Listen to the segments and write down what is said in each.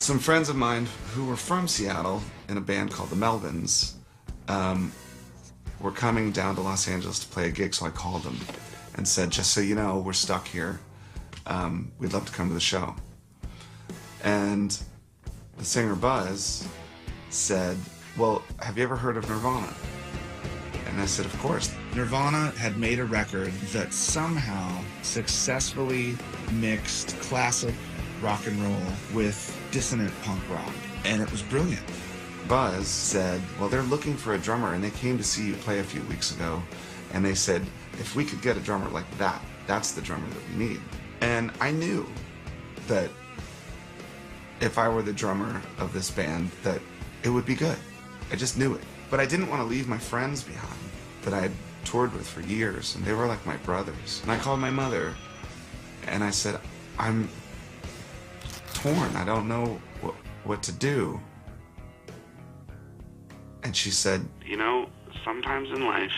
Some friends of mine who were from Seattle in a band called the Melvins were coming down to Los Angeles to play a gig, so I called them and said, just so you know, we're stuck here. We'd love to come to the show. And the singer Buzz said, well, have you ever heard of Nirvana? And I said, of course. Nirvana had made a record that somehow successfully mixed classic rock and roll with dissonant punk rock, and it was brilliant. Buzz said, well, they're looking for a drummer, and they came to see you play a few weeks ago, and they said, if we could get a drummer like that, that's the drummer that we need. And I knew that if I were the drummer of this band, that it would be good. I just knew it. But I didn't want to leave my friends behind that I had toured with for years, and they were like my brothers. And I called my mother, and I said, I'm torn. I don't know what to do. And she said, you know, sometimes in life,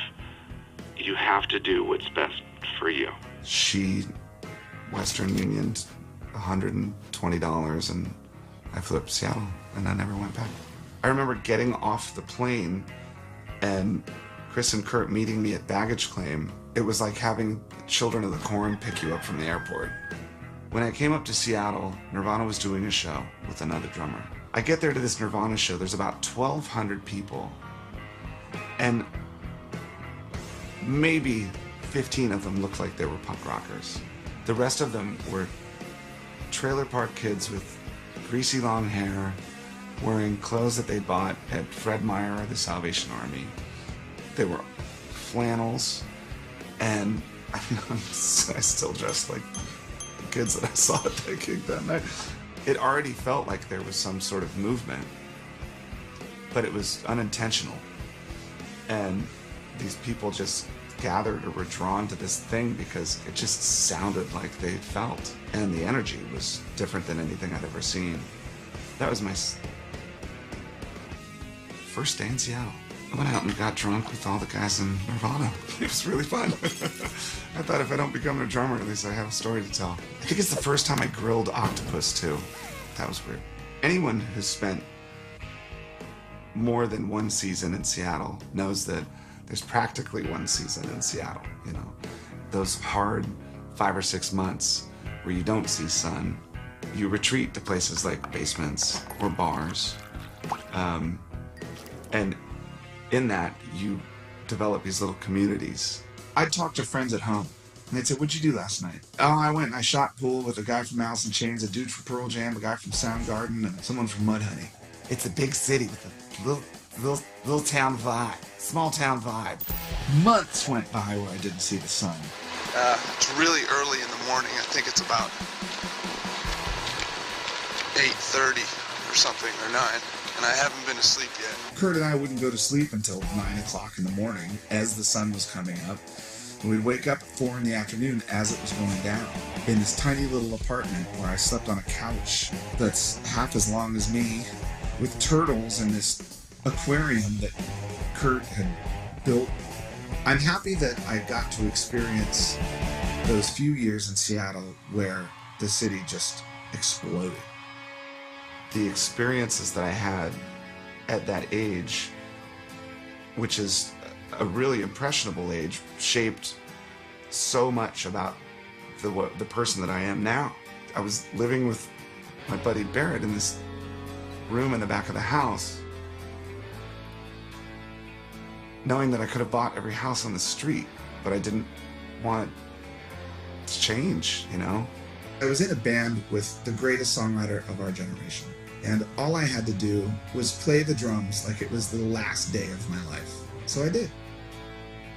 you have to do what's best for you. She Western Unioned $120, and I flew up to Seattle, and I never went back. I remember getting off the plane and Chris and Kurt meeting me at baggage claim. It was like having Children of the Corn pick you up from the airport. When I came up to Seattle, Nirvana was doing a show with another drummer. I get there to this Nirvana show, there's about 1,200 people, and maybe 15 of them looked like they were punk rockers. The rest of them were trailer park kids with greasy long hair, wearing clothes that they bought at Fred Meyer or the Salvation Army. They were flannels, and I still dress like kids that I saw at that gig that night. It already felt like there was some sort of movement, but it was unintentional. And these people just gathered or were drawn to this thing because it just sounded like they felt. And the energy was different than anything I'd ever seen. That was my first day in Seattle. I went out and got drunk with all the guys in Nirvana. It was really fun. I thought if I don't become a drummer, at least I have a story to tell. I think it's the first time I grilled octopus, too. That was weird. Anyone who's spent more than one season in Seattle knows that there's practically one season in Seattle, you know. Those hard 5 or 6 months where you don't see sun, you retreat to places like basements or bars. And in that, you develop these little communities. I'd talk to friends at home, and they'd say, what'd you do last night? Oh, I went and I shot pool with a guy from Alice in Chains, a dude from Pearl Jam, a guy from Soundgarden, and someone from Mudhoney. It's a big city with a little town vibe, small town vibe. Months went by where I didn't see the sun. It's really early in the morning. I think it's about 8:30 or something, or 9. And I haven't been asleep yet. Kurt and I wouldn't go to sleep until 9 o'clock in the morning as the sun was coming up. And we'd wake up at 4 in the afternoon as it was going down. In this tiny little apartment where I slept on a couch that's half as long as me, with turtles in this aquarium that Kurt had built. I'm happy that I got to experience those few years in Seattle where the city just exploded. The experiences that I had at that age, which is a really impressionable age, shaped so much about the person that I am now. I was living with my buddy Barrett in this room in the back of the house, knowing that I could have bought every house on the street, but I didn't want it to change, you know? I was in a band with the greatest songwriter of our generation, and all I had to do was play the drums like it was the last day of my life. So I did.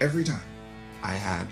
Every time. I had